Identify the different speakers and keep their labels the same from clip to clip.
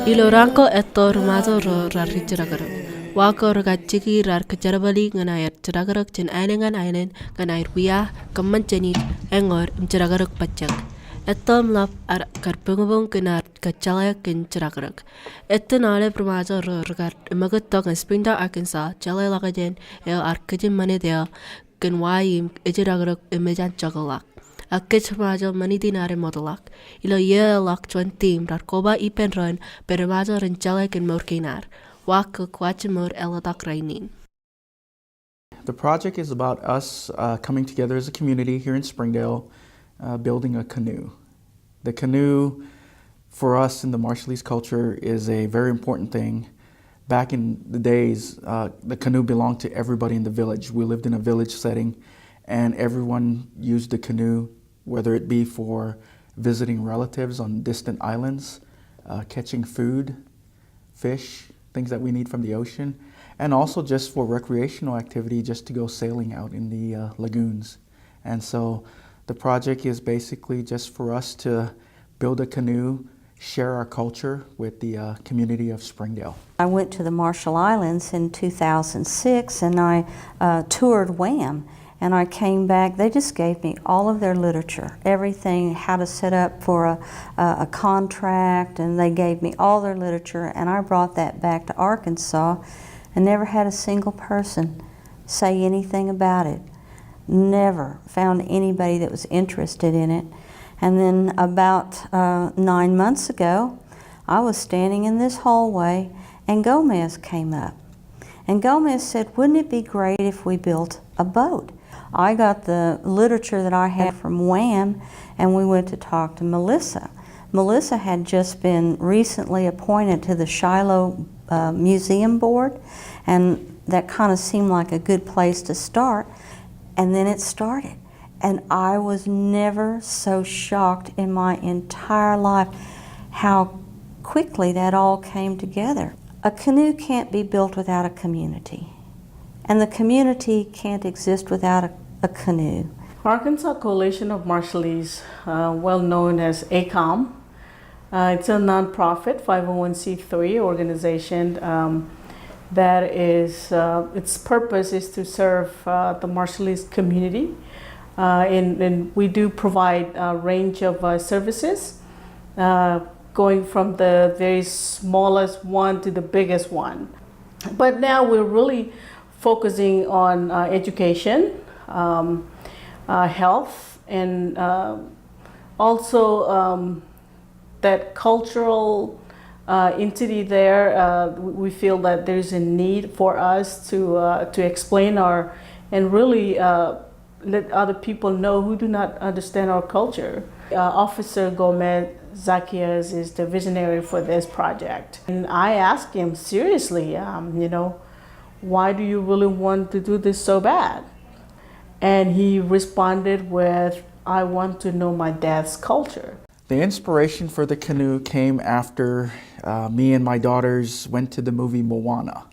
Speaker 1: Iloranko etor mazo rari jiragarak. Wako ragachiki rar kejarabali nganayat jiragarak jen ainengan ainen nganayat wiyah kemencenit engor jiragarak pacak. Etom lap ar karpungabong kenar kacalaya ken jiragarak. Etten ale permazo ragar magatok en Springdale, Arkansas, jalay lakajen el arkajin manedel ken wayim ejiragarak emejan jagalak. Akit majo mani dinare modalak. Ilo ye lak chuan team rar koba ipen ron pero majo renjalek en morkinar. Wak kwachimur eladak rainin.
Speaker 2: The project is about us coming together as a community here in Springdale, building a canoe. The canoe, for us in the Marshallese culture, is a very important thing. Back in the days, the canoe belonged to everybody in the village. We lived in a village setting, and everyone used the canoe, whether it be for visiting relatives on distant islands, catching food, fish, things that we need from the ocean, and also just for recreational activity, just to go sailing out in the lagoons. And so the project is basically just for us to build a canoe, share our culture with the community of Springdale.
Speaker 3: I went to the Marshall Islands in 2006 and I toured Wham. And I came back, they just gave me all of their literature, everything, how to set up for a contract, and they gave me all their literature, and I brought that back to Arkansas and never had a single person say anything about it. Never found anybody that was interested in it. And then about 9 months ago, I was standing in this hallway and Gomez came up. And Gomez said, wouldn't it be great if we built a boat? I got the literature that I had from Wham, and we went to talk to Melissa. Melissa had just been recently appointed to the Shiloh Museum Board, and that kind of seemed like a good place to start. And then it started. And I was never so shocked in my entire life how quickly that all came together. A canoe can't be built without a community. And the community can't exist without a canoe.
Speaker 4: Arkansas Coalition of Marshallese, well known as ACOM, it's a nonprofit 501c3 organization that is, its purpose is to serve the Marshallese community. And we do provide a range of services, going from the very smallest one to the biggest one. But now we're really focusing on education, health, and also that cultural entity there. We feel that there's a need for us to explain our and really let other people know who do not understand our culture. Officer Gomez Zacchaeus is the visionary for this project. And I asked him seriously, why do you really want to do this so bad? And he responded with, I want to know my dad's culture.
Speaker 2: The inspiration for the canoe came after me and my daughters went to the movie Moana.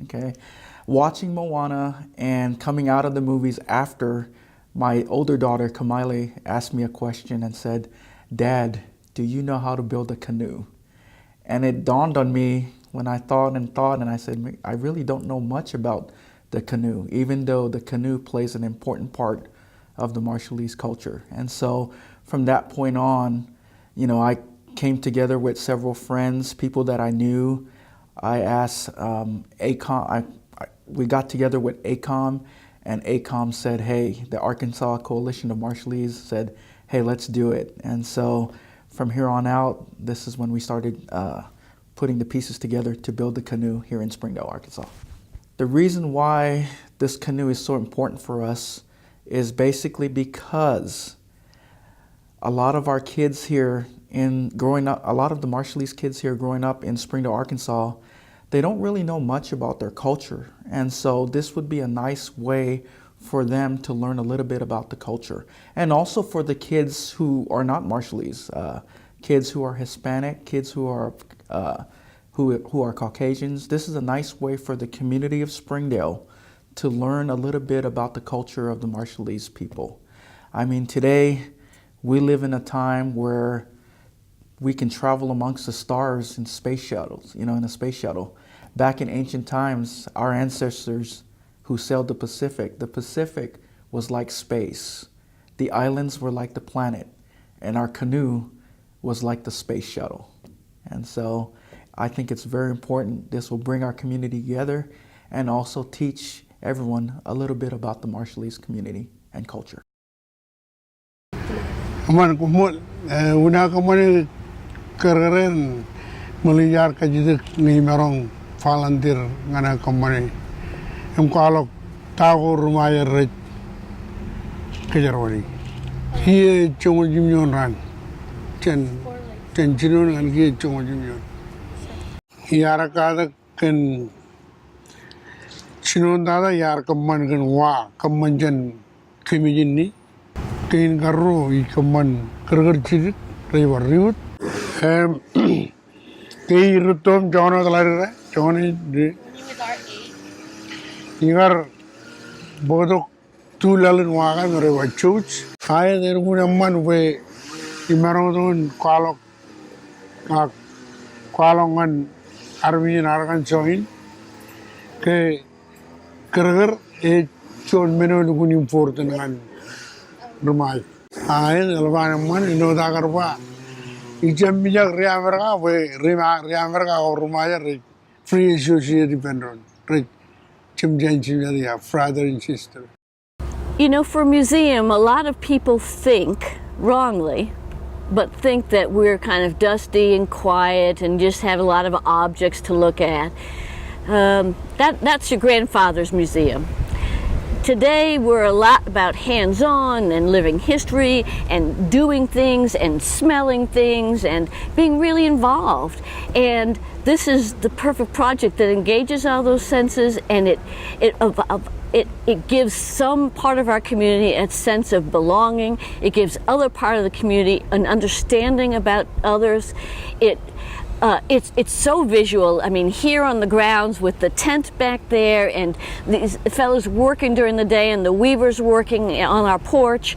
Speaker 2: Okay, watching Moana and coming out of the movies after, my older daughter Kamaile asked me a question and said, Dad, do you know how to build a canoe? And it dawned on me when I thought and I said, I really don't know much about the canoe, even though the canoe plays an important part of the Marshallese culture. And so from that point on, I came together with several friends, people that I knew. I asked ACOM, we got together with ACOM, and ACOM said, hey, the Arkansas Coalition of Marshallese said, hey, let's do it. And so from here on out, this is when we started putting the pieces together to build the canoe here in Springdale, Arkansas. The reason why this canoe is so important for us is basically because a lot of our kids here growing up, a lot of the Marshallese kids here growing up in Springdale, Arkansas, they don't really know much about their culture. And so this would be a nice way for them to learn a little bit about the culture. And also for the kids who are not Marshallese, kids who are Hispanic, kids who are Caucasians. This is a nice way for the community of Springdale to learn a little bit about the culture of the Marshallese people. I mean, today we live in a time where we can travel amongst the stars in space shuttles, in a space shuttle. Back in ancient times, our ancestors who sailed the Pacific was like space. The islands were like the planet, and our canoe was like the space shuttle. And so I think it's very important. This will bring our community together and also teach everyone a little bit about the Marshallese community and culture.
Speaker 5: Una kamane keren meliar kajidik ni merong volunteer ngana kamane kalok tahu rumaya red kejarwani here chongo jimyon ran chen chinon ngan here chongo jimyon yara kada ken chinon dada yar kaman ken wa kaman jen kimijin ni kain garro I kaman kerger chidik river riut kei rutom jona kalare jona de ingar bodok tulalin waga mere wachuch ay der munamman we imarodon kalongan armin argan join ke kerger e chon meno gunim forten ngan rumai ay albanamman ino dagarwa ijam bijak riamerga we riamerga rumaya re free associate dependent re brother and sister.
Speaker 6: You know, for a museum, a lot of people think, wrongly, but think that we're kind of dusty and quiet and just have a lot of objects to look at. That's your grandfather's museum. Today, we're a lot about hands-on and living history and doing things and smelling things and being really involved. And this is the perfect project that engages all those senses, and it gives some part of our community a sense of belonging. It gives other part of the community an understanding about others. It's so visual. I mean, here on the grounds with the tent back there and these fellows working during the day and the weavers working on our porch,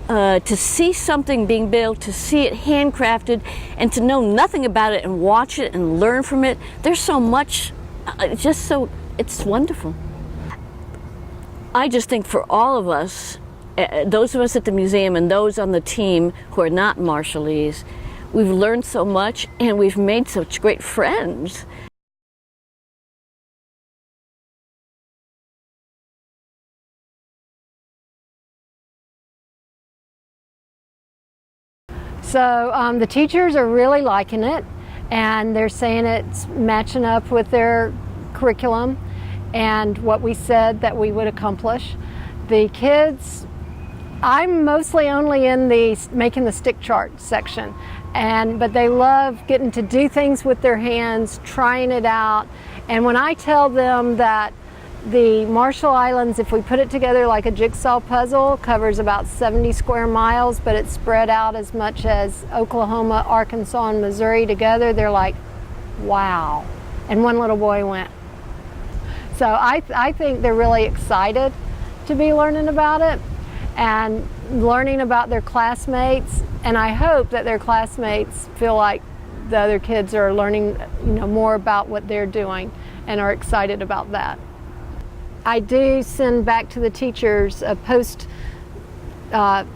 Speaker 6: to see something being built, to see it handcrafted, and to know nothing about it and watch it and learn from it. There's so much, it's wonderful. I just think for all of us, those of us at the museum and those on the team who are not Marshallese, we've learned so much and we've made such great friends.
Speaker 7: So the teachers are really liking it, and they're saying it's matching up with their curriculum and what we said that we would accomplish. The kids, I'm mostly only in the making the stick chart section, but they love getting to do things with their hands, trying it out. And when I tell them that the Marshall Islands, if we put it together like a jigsaw puzzle, covers about 70 square miles, but it's spread out as much as Oklahoma, Arkansas, and Missouri together, they're like, wow. And one little boy went. So I think they're really excited to be learning about it and learning about their classmates, and I hope that their classmates feel like the other kids are learning, more about what they're doing and are excited about that. I do send back to the teachers a post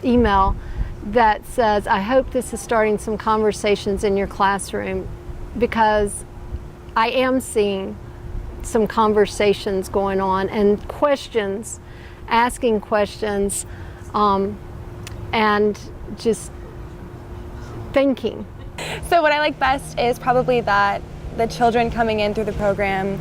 Speaker 7: email that says, I hope this is starting some conversations in your classroom, because I am seeing some conversations going on and questions, asking questions, and just thinking.
Speaker 8: So what I like best is probably that the children coming in through the program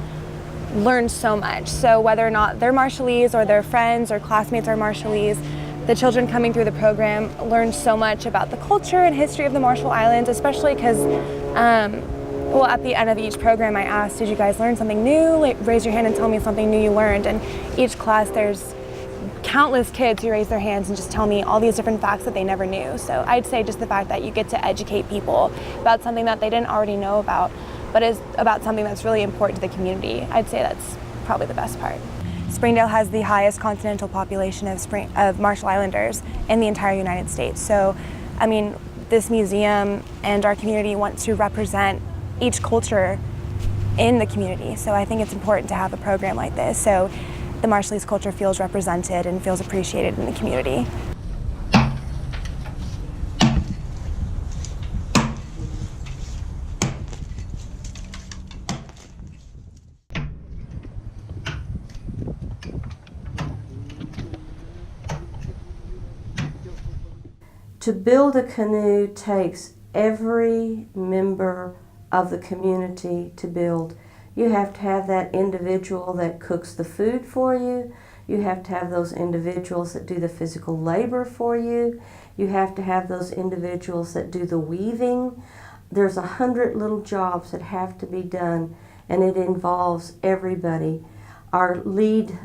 Speaker 8: learn so much. So whether or not they're Marshallese or their friends or classmates are Marshallese, the children coming through the program learn so much about the culture and history of the Marshall Islands, especially because, at the end of each program I asked, did you guys learn something new? Like, raise your hand and tell me something new you learned. And each class there's countless kids who raise their hands and just tell me all these different facts that they never knew. So I'd say just the fact that you get to educate people about something that they didn't already know about, but is about something that's really important to the community, I'd say that's probably the best part. Springdale has the highest continental population of Marshall Islanders in the entire United States. So, I mean, this museum and our community want to represent each culture in the community. So I think it's important to have a program like this so the Marshallese culture feels represented and feels appreciated in the community.
Speaker 3: To build a canoe takes every member of the community to build. You have to have that individual that cooks the food for you. You have to have those individuals that do the physical labor for you. You have to have those individuals that do the weaving. There's 100 little jobs that have to be done, and it involves everybody. Our lead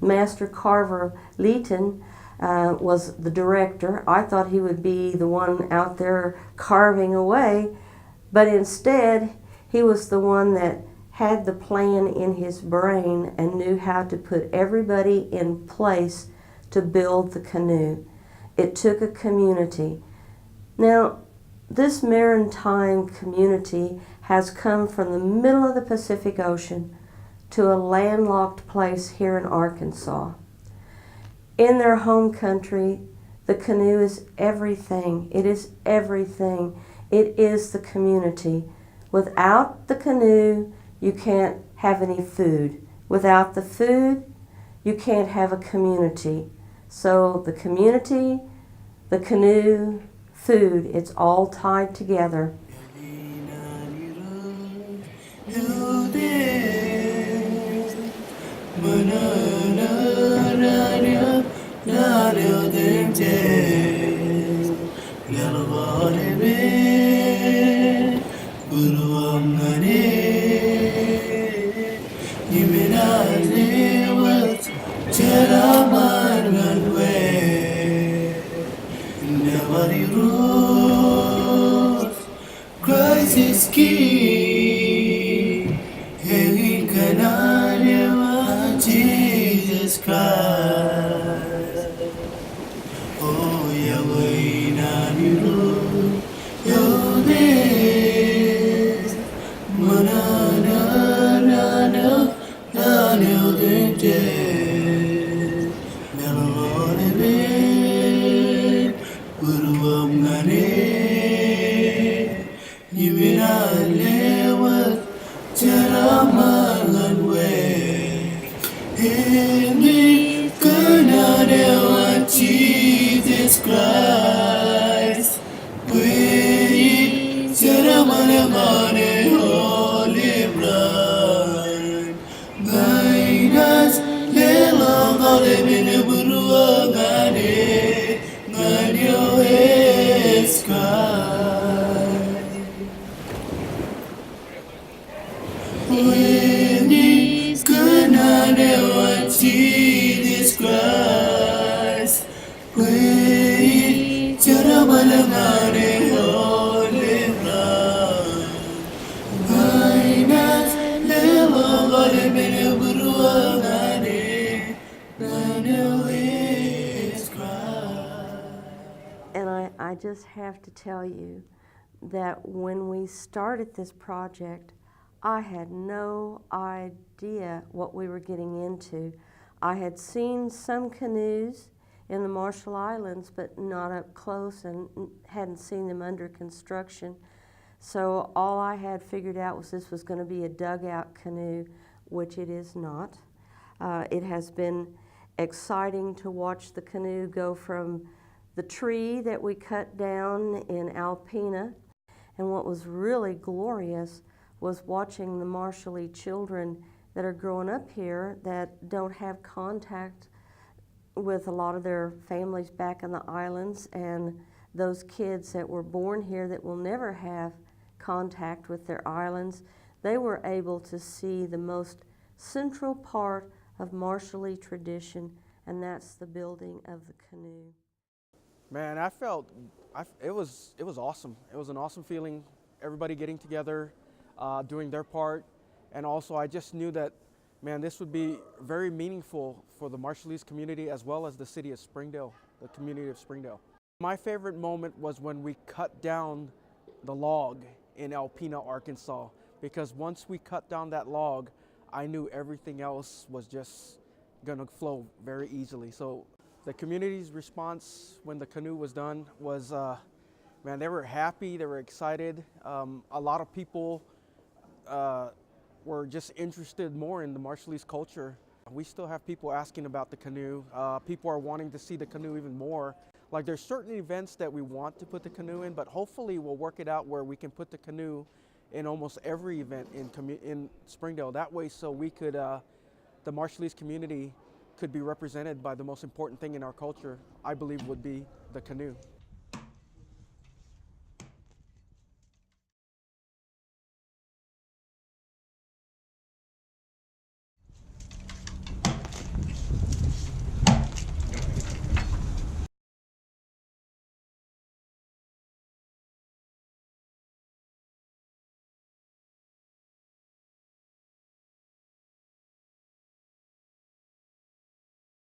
Speaker 3: master carver, Leighton, was the director. I thought he would be the one out there carving away, but instead he was the one that had the plan in his brain and knew how to put everybody in place to build the canoe. It took a community. Now, this maritime community has come from the middle of the Pacific Ocean to a landlocked place here in Arkansas. In their home country, the canoe is everything. It is everything. It is the community. Without the canoe, you can't have any food. Without the food, you can't have a community. So the community, the canoe, food, it's all tied together.
Speaker 9: Christ is King, hanging Canoe, Jesus Christ. Oh, Yahweh, Naniru, Yodes, Manana, Nana, Nana, Dente, Melody, Uruam Nane. Lewat cara malanwe ini kena lewat Jesus Christ we cara malamane holy blood gainas lelo gale bine buruangane ngadio eskai. When he's gonna know Jesus Christ, when Jarabalamane holy blood, Gainas Levo Valimene Buruangane, Nano is Christ.
Speaker 3: And I just have to tell you that when we started this project, I had no idea what we were getting into. I had seen some canoes in the Marshall Islands, but not up close, and hadn't seen them under construction. So all I had figured out was this was going to be a dugout canoe, which it is not. It has been exciting to watch the canoe go from the tree that we cut down in Alpena, and what was really glorious was watching the Marshallese children that are growing up here that don't have contact with a lot of their families back in the islands, and those kids that were born here that will never have contact with their islands. They were able to see the most central part of Marshallese tradition, and that's the building of the canoe.
Speaker 2: Man, it was awesome. It was an awesome feeling, everybody getting together, doing their part, and also I just knew that, man, this would be very meaningful for the Marshallese community as well as the city of Springdale, the community of Springdale.
Speaker 10: My favorite moment was when we cut down the log in Alpena, Arkansas, because once we cut down that log, I knew everything else was just gonna flow very easily. So the community's response when the canoe was done was, man, they were happy, they were excited. A lot of people were just interested more in the Marshallese culture. We still have people asking about the canoe. People are wanting to see the canoe even more. Like there's certain events that we want to put the canoe in, but hopefully we'll work it out where we can put the canoe in almost every event in Springdale. That way so we could, the Marshallese community could be represented by the most important thing in our culture, I believe would be the canoe.